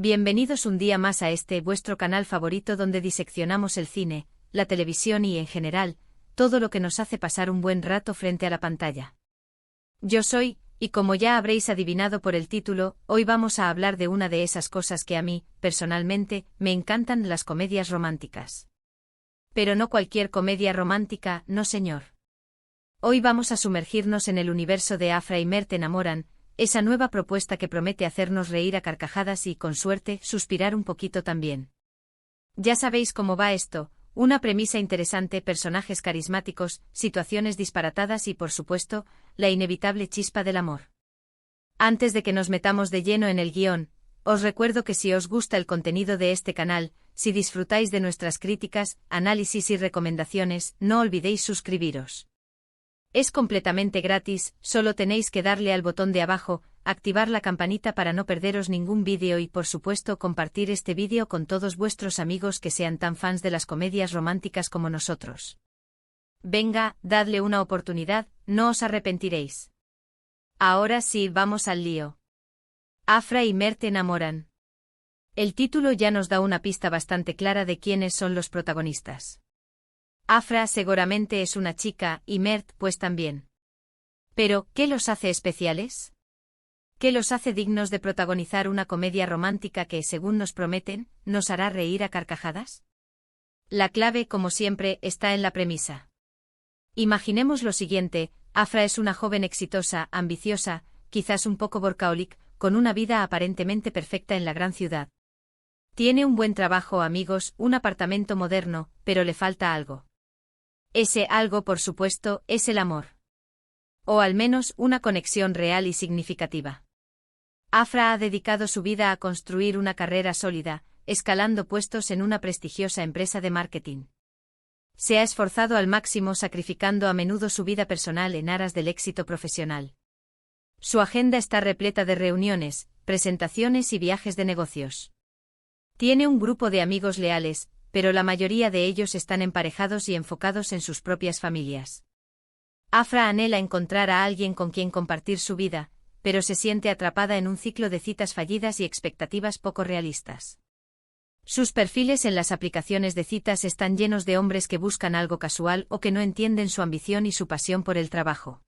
Bienvenidos un día más a vuestro canal favorito donde diseccionamos el cine, la televisión y, en general, todo lo que nos hace pasar un buen rato frente a la pantalla. Yo soy, y como ya habréis adivinado por el título, hoy vamos a hablar de una de esas cosas que a mí, personalmente, me encantan: las comedias románticas. Pero no cualquier comedia romántica, no señor. Hoy vamos a sumergirnos en el universo de Afra y Mert enamoran, esa nueva propuesta que promete hacernos reír a carcajadas y, con suerte, suspirar un poquito también. Ya sabéis cómo va esto: una premisa interesante, personajes carismáticos, situaciones disparatadas y, por supuesto, la inevitable chispa del amor. Antes de que nos metamos de lleno en el guión, os recuerdo que si os gusta el contenido de este canal, si disfrutáis de nuestras críticas, análisis y recomendaciones, no olvidéis suscribiros. Es completamente gratis, solo tenéis que darle al botón de abajo, activar la campanita para no perderos ningún vídeo y, por supuesto, compartir este vídeo con todos vuestros amigos que sean tan fans de las comedias románticas como nosotros. Venga, dadle una oportunidad, no os arrepentiréis. Ahora sí, vamos al lío. Afra y Mert enamoran. El título ya nos da una pista bastante clara de quiénes son los protagonistas. Afra seguramente es una chica, y Mert pues también. Pero, ¿qué los hace especiales? ¿Qué los hace dignos de protagonizar una comedia romántica que, según nos prometen, nos hará reír a carcajadas? La clave, como siempre, está en la premisa. Imaginemos lo siguiente: Afra es una joven exitosa, ambiciosa, quizás un poco workaholic, con una vida aparentemente perfecta en la gran ciudad. Tiene un buen trabajo, amigos, un apartamento moderno, pero le falta algo. Ese algo, por supuesto, es el amor. O al menos una conexión real y significativa. Afra ha dedicado su vida a construir una carrera sólida, escalando puestos en una prestigiosa empresa de marketing. Se ha esforzado al máximo, sacrificando a menudo su vida personal en aras del éxito profesional. Su agenda está repleta de reuniones, presentaciones y viajes de negocios. Tiene un grupo de amigos leales, pero la mayoría de ellos están emparejados y enfocados en sus propias familias. Afra anhela encontrar a alguien con quien compartir su vida, pero se siente atrapada en un ciclo de citas fallidas y expectativas poco realistas. Sus perfiles en las aplicaciones de citas están llenos de hombres que buscan algo casual o que no entienden su ambición y su pasión por el trabajo.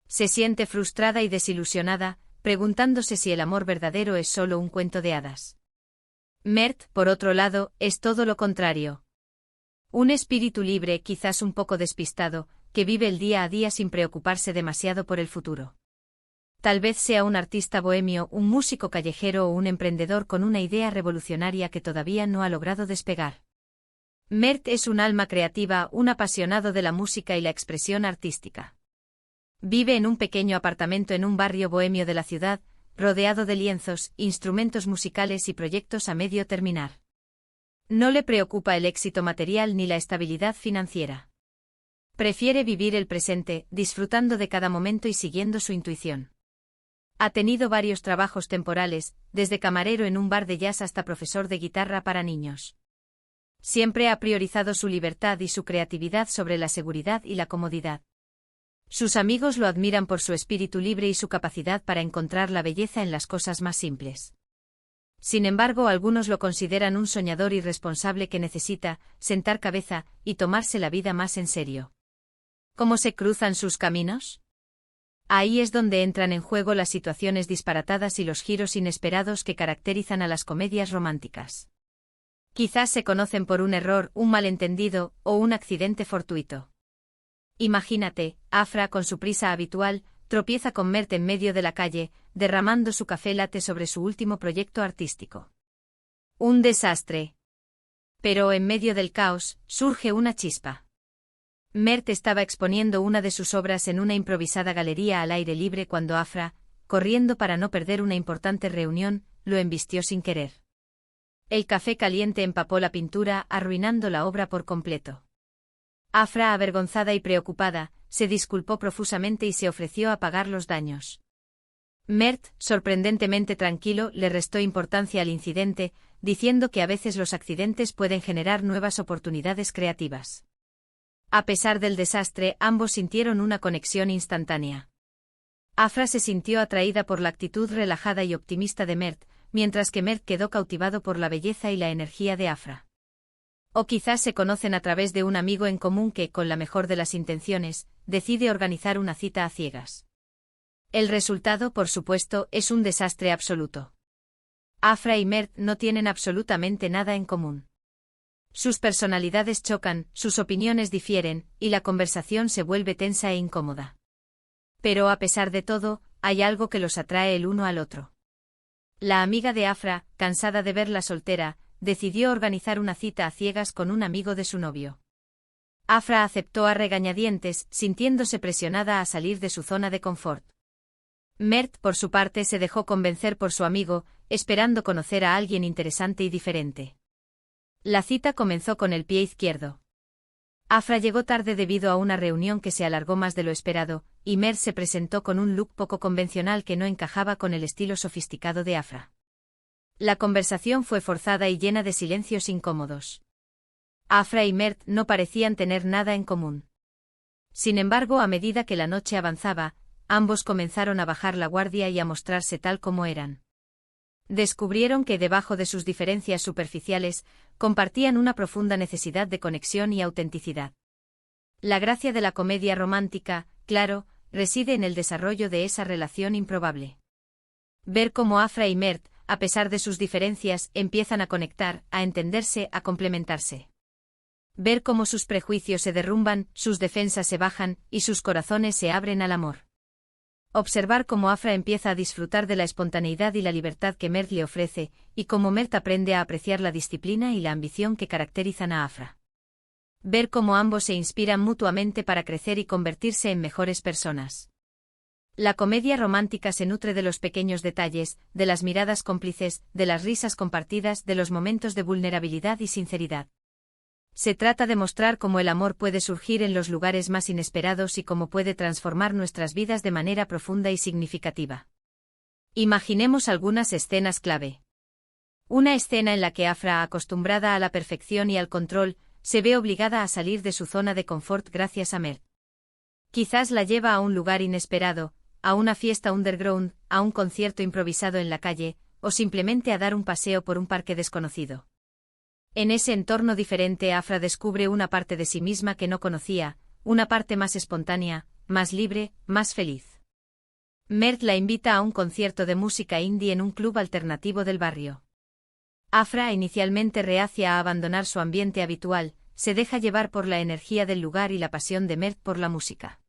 Se siente frustrada y desilusionada, preguntándose si el amor verdadero es solo un cuento de hadas. Mert, por otro lado, es todo lo contrario. Un espíritu libre, quizás un poco despistado, que vive el día a día sin preocuparse demasiado por el futuro. Tal vez sea un artista bohemio, un músico callejero o un emprendedor con una idea revolucionaria que todavía no ha logrado despegar. Mert es un alma creativa, un apasionado de la música y la expresión artística. Vive en un pequeño apartamento en un barrio bohemio de la ciudad, rodeado de lienzos, instrumentos musicales y proyectos a medio terminar. No le preocupa el éxito material ni la estabilidad financiera. Prefiere vivir el presente, disfrutando de cada momento y siguiendo su intuición. Ha tenido varios trabajos temporales, desde camarero en un bar de jazz hasta profesor de guitarra para niños. Siempre ha priorizado su libertad y su creatividad sobre la seguridad y la comodidad. Sus amigos lo admiran por su espíritu libre y su capacidad para encontrar la belleza en las cosas más simples. Sin embargo, algunos lo consideran un soñador irresponsable que necesita sentar cabeza y tomarse la vida más en serio. ¿Cómo se cruzan sus caminos? Ahí es donde entran en juego las situaciones disparatadas y los giros inesperados que caracterizan a las comedias románticas. Quizás se conocen por un error, un malentendido o un accidente fortuito. Imagínate, Afra, con su prisa habitual, tropieza con Mert en medio de la calle, derramando su café latte sobre su último proyecto artístico. Un desastre. Pero en medio del caos, surge una chispa. Mert estaba exponiendo una de sus obras en una improvisada galería al aire libre cuando Afra, corriendo para no perder una importante reunión, lo embistió sin querer. El café caliente empapó la pintura, arruinando la obra por completo. Afra, avergonzada y preocupada, se disculpó profusamente y se ofreció a pagar los daños. Mert, sorprendentemente tranquilo, le restó importancia al incidente, diciendo que a veces los accidentes pueden generar nuevas oportunidades creativas. A pesar del desastre, ambos sintieron una conexión instantánea. Afra se sintió atraída por la actitud relajada y optimista de Mert, mientras que Mert quedó cautivado por la belleza y la energía de Afra. O quizás se conocen a través de un amigo en común que, con la mejor de las intenciones, decide organizar una cita a ciegas. El resultado, por supuesto, es un desastre absoluto. Afra y Mert no tienen absolutamente nada en común. Sus personalidades chocan, sus opiniones difieren, y la conversación se vuelve tensa e incómoda. Pero a pesar de todo, hay algo que los atrae el uno al otro. La amiga de Afra, cansada de verla soltera, decidió organizar una cita a ciegas con un amigo de su novio. Afra aceptó a regañadientes, sintiéndose presionada a salir de su zona de confort. Mert, por su parte, se dejó convencer por su amigo, esperando conocer a alguien interesante y diferente. La cita comenzó con el pie izquierdo. Afra llegó tarde debido a una reunión que se alargó más de lo esperado, y Mert se presentó con un look poco convencional que no encajaba con el estilo sofisticado de Afra. La conversación fue forzada y llena de silencios incómodos. Afra y Mert no parecían tener nada en común. Sin embargo, a medida que la noche avanzaba, ambos comenzaron a bajar la guardia y a mostrarse tal como eran. Descubrieron que debajo de sus diferencias superficiales, compartían una profunda necesidad de conexión y autenticidad. La gracia de la comedia romántica, claro, reside en el desarrollo de esa relación improbable. Ver cómo Afra y Mert, a pesar de sus diferencias, empiezan a conectar, a entenderse, a complementarse. Ver cómo sus prejuicios se derrumban, sus defensas se bajan, y sus corazones se abren al amor. Observar cómo Afra empieza a disfrutar de la espontaneidad y la libertad que Mert le ofrece, y cómo Mert aprende a apreciar la disciplina y la ambición que caracterizan a Afra. Ver cómo ambos se inspiran mutuamente para crecer y convertirse en mejores personas. La comedia romántica se nutre de los pequeños detalles, de las miradas cómplices, de las risas compartidas, de los momentos de vulnerabilidad y sinceridad. Se trata de mostrar cómo el amor puede surgir en los lugares más inesperados y cómo puede transformar nuestras vidas de manera profunda y significativa. Imaginemos algunas escenas clave. Una escena en la que Afra, acostumbrada a la perfección y al control, se ve obligada a salir de su zona de confort gracias a Mert. Quizás la lleva a un lugar inesperado, a una fiesta underground, a un concierto improvisado en la calle, o simplemente a dar un paseo por un parque desconocido. En ese entorno diferente, Afra descubre una parte de sí misma que no conocía, una parte más espontánea, más libre, más feliz. Mert la invita a un concierto de música indie en un club alternativo del barrio. Afra, inicialmente reacia a abandonar su ambiente habitual, se deja llevar por la energía del lugar y la pasión de Mert por la música.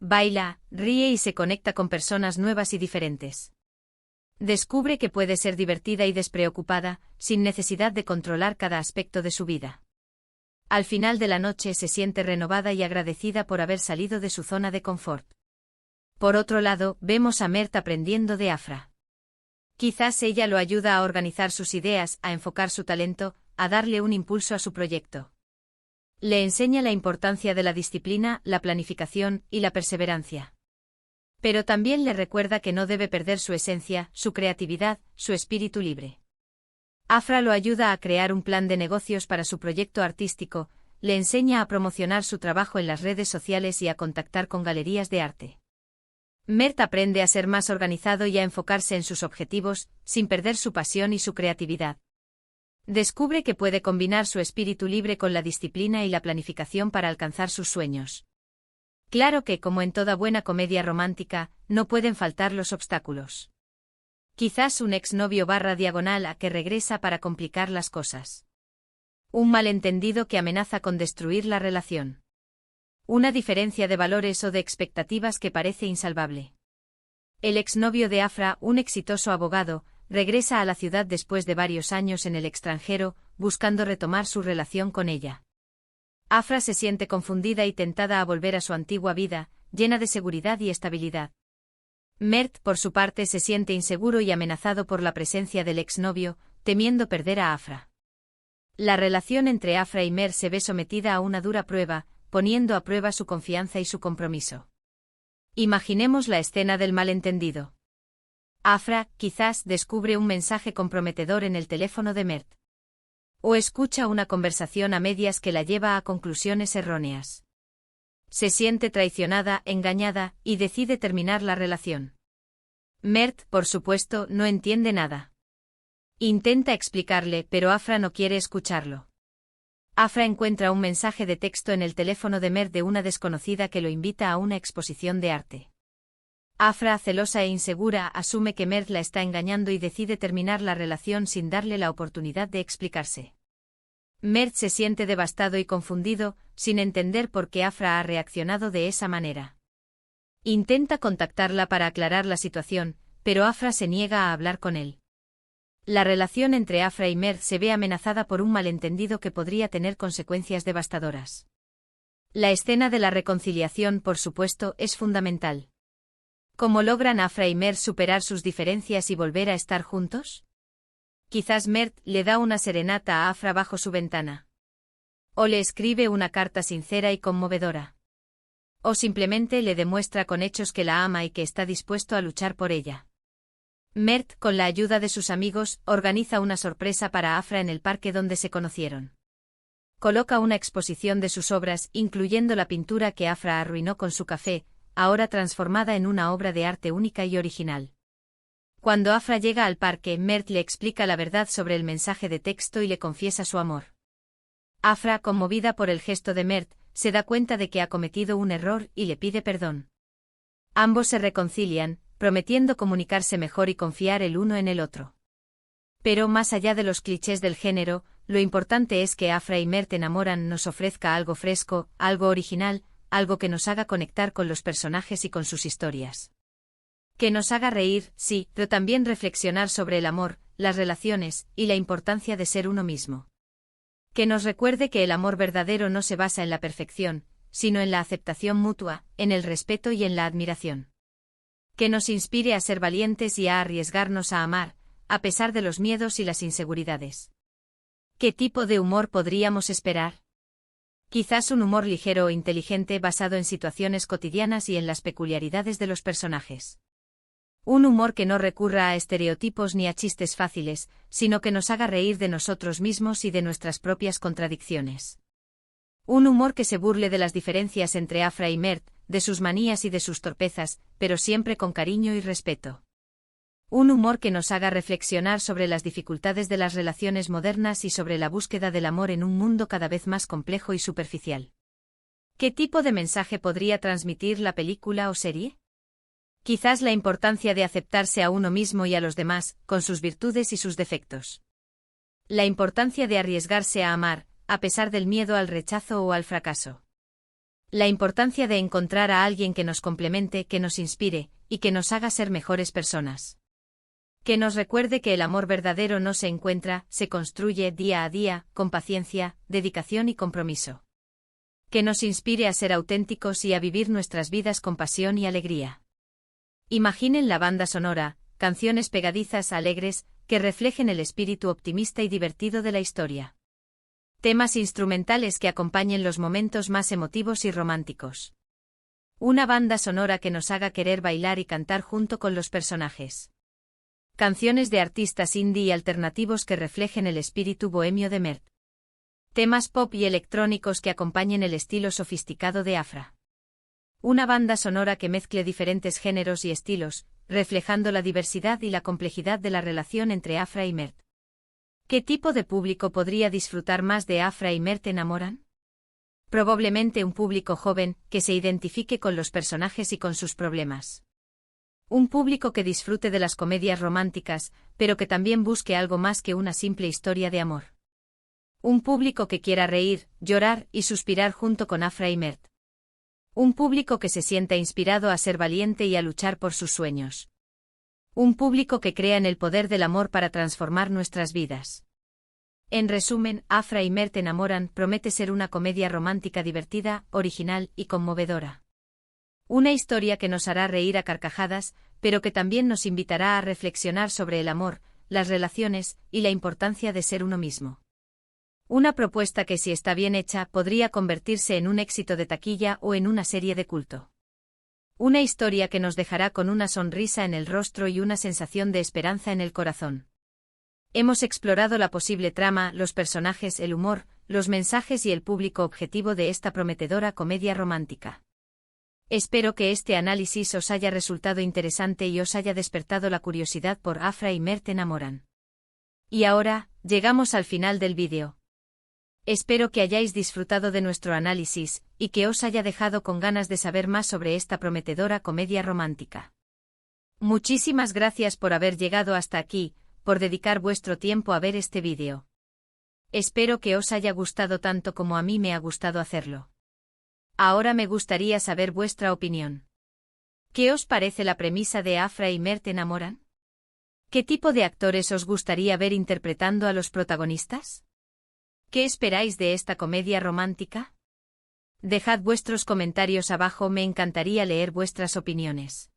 Baila, ríe y se conecta con personas nuevas y diferentes. Descubre que puede ser divertida y despreocupada, sin necesidad de controlar cada aspecto de su vida. Al final de la noche se siente renovada y agradecida por haber salido de su zona de confort. Por otro lado, vemos a Mert aprendiendo de Afra. Quizás ella lo ayuda a organizar sus ideas, a enfocar su talento, a darle un impulso a su proyecto. Le enseña la importancia de la disciplina, la planificación y la perseverancia. Pero también le recuerda que no debe perder su esencia, su creatividad, su espíritu libre. Afra lo ayuda a crear un plan de negocios para su proyecto artístico, le enseña a promocionar su trabajo en las redes sociales y a contactar con galerías de arte. Mert aprende a ser más organizado y a enfocarse en sus objetivos, sin perder su pasión y su creatividad. Descubre que puede combinar su espíritu libre con la disciplina y la planificación para alcanzar sus sueños. Claro que, como en toda buena comedia romántica, no pueden faltar los obstáculos. Quizás un exnovio /diagonal a que regresa para complicar las cosas. Un malentendido que amenaza con destruir la relación. Una diferencia de valores o de expectativas que parece insalvable. El exnovio de Afra, un exitoso abogado, regresa a la ciudad después de varios años en el extranjero, buscando retomar su relación con ella. Afra se siente confundida y tentada a volver a su antigua vida, llena de seguridad y estabilidad. Mert, por su parte, se siente inseguro y amenazado por la presencia del exnovio, temiendo perder a Afra. La relación entre Afra y Mert se ve sometida a una dura prueba, poniendo a prueba su confianza y su compromiso. Imaginemos la escena del malentendido. Afra, quizás, descubre un mensaje comprometedor en el teléfono de Mert. O escucha una conversación a medias que la lleva a conclusiones erróneas. Se siente traicionada, engañada, y decide terminar la relación. Mert, por supuesto, no entiende nada. Intenta explicarle, pero Afra no quiere escucharlo. Afra encuentra un mensaje de texto en el teléfono de Mert de una desconocida que lo invita a una exposición de arte. Afra, celosa e insegura, asume que Mert la está engañando y decide terminar la relación sin darle la oportunidad de explicarse. Mert se siente devastado y confundido, sin entender por qué Afra ha reaccionado de esa manera. Intenta contactarla para aclarar la situación, pero Afra se niega a hablar con él. La relación entre Afra y Mert se ve amenazada por un malentendido que podría tener consecuencias devastadoras. La escena de la reconciliación, por supuesto, es fundamental. ¿Cómo logran Afra y Mert superar sus diferencias y volver a estar juntos? Quizás Mert le da una serenata a Afra bajo su ventana. O le escribe una carta sincera y conmovedora. O simplemente le demuestra con hechos que la ama y que está dispuesto a luchar por ella. Mert, con la ayuda de sus amigos, organiza una sorpresa para Afra en el parque donde se conocieron. Coloca una exposición de sus obras, incluyendo la pintura que Afra arruinó con su café, ahora transformada en una obra de arte única y original. Cuando Afra llega al parque, Mert le explica la verdad sobre el mensaje de texto y le confiesa su amor. Afra, conmovida por el gesto de Mert, se da cuenta de que ha cometido un error y le pide perdón. Ambos se reconcilian, prometiendo comunicarse mejor y confiar el uno en el otro. Pero más allá de los clichés del género, lo importante es que Afra y Mert enamoran nos ofrezca algo fresco, algo original, algo que nos haga conectar con los personajes y con sus historias. Que nos haga reír, sí, pero también reflexionar sobre el amor, las relaciones, y la importancia de ser uno mismo. Que nos recuerde que el amor verdadero no se basa en la perfección, sino en la aceptación mutua, en el respeto y en la admiración. Que nos inspire a ser valientes y a arriesgarnos a amar, a pesar de los miedos y las inseguridades. ¿Qué tipo de humor podríamos esperar? Quizás un humor ligero o inteligente basado en situaciones cotidianas y en las peculiaridades de los personajes. Un humor que no recurra a estereotipos ni a chistes fáciles, sino que nos haga reír de nosotros mismos y de nuestras propias contradicciones. Un humor que se burle de las diferencias entre Afra y Mert, de sus manías y de sus torpezas, pero siempre con cariño y respeto. Un humor que nos haga reflexionar sobre las dificultades de las relaciones modernas y sobre la búsqueda del amor en un mundo cada vez más complejo y superficial. ¿Qué tipo de mensaje podría transmitir la película o serie? Quizás la importancia de aceptarse a uno mismo y a los demás, con sus virtudes y sus defectos. La importancia de arriesgarse a amar, a pesar del miedo al rechazo o al fracaso. La importancia de encontrar a alguien que nos complemente, que nos inspire, y que nos haga ser mejores personas. Que nos recuerde que el amor verdadero no se encuentra, se construye día a día, con paciencia, dedicación y compromiso. Que nos inspire a ser auténticos y a vivir nuestras vidas con pasión y alegría. Imaginen la banda sonora, canciones pegadizas, alegres, que reflejen el espíritu optimista y divertido de la historia. Temas instrumentales que acompañen los momentos más emotivos y románticos. Una banda sonora que nos haga querer bailar y cantar junto con los personajes. Canciones de artistas indie y alternativos que reflejen el espíritu bohemio de Mert. Temas pop y electrónicos que acompañen el estilo sofisticado de Afra. Una banda sonora que mezcle diferentes géneros y estilos, reflejando la diversidad y la complejidad de la relación entre Afra y Mert. ¿Qué tipo de público podría disfrutar más de Afra y Mert enamoran? Probablemente un público joven, que se identifique con los personajes y con sus problemas. Un público que disfrute de las comedias románticas, pero que también busque algo más que una simple historia de amor. Un público que quiera reír, llorar y suspirar junto con Afra y Mert. Un público que se sienta inspirado a ser valiente y a luchar por sus sueños. Un público que crea en el poder del amor para transformar nuestras vidas. En resumen, Afra y Mert enamoran promete ser una comedia romántica divertida, original y conmovedora. Una historia que nos hará reír a carcajadas, pero que también nos invitará a reflexionar sobre el amor, las relaciones y la importancia de ser uno mismo. Una propuesta que, si está bien hecha, podría convertirse en un éxito de taquilla o en una serie de culto. Una historia que nos dejará con una sonrisa en el rostro y una sensación de esperanza en el corazón. Hemos explorado la posible trama, los personajes, el humor, los mensajes y el público objetivo de esta prometedora comedia romántica. Espero que este análisis os haya resultado interesante y os haya despertado la curiosidad por Afra y Mert enamoran. Y ahora, llegamos al final del vídeo. Espero que hayáis disfrutado de nuestro análisis, y que os haya dejado con ganas de saber más sobre esta prometedora comedia romántica. Muchísimas gracias por haber llegado hasta aquí, por dedicar vuestro tiempo a ver este vídeo. Espero que os haya gustado tanto como a mí me ha gustado hacerlo. Ahora me gustaría saber vuestra opinión. ¿Qué os parece la premisa de Afra y Mert enamoran? ¿Qué tipo de actores os gustaría ver interpretando a los protagonistas? ¿Qué esperáis de esta comedia romántica? Dejad vuestros comentarios abajo, me encantaría leer vuestras opiniones.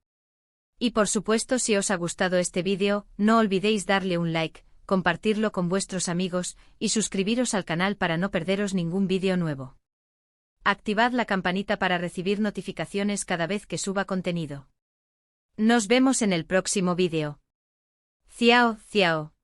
Y por supuesto, si os ha gustado este vídeo, no olvidéis darle un like, compartirlo con vuestros amigos, y suscribiros al canal para no perderos ningún vídeo nuevo. Activad la campanita para recibir notificaciones cada vez que suba contenido. Nos vemos en el próximo vídeo. Ciao, ciao.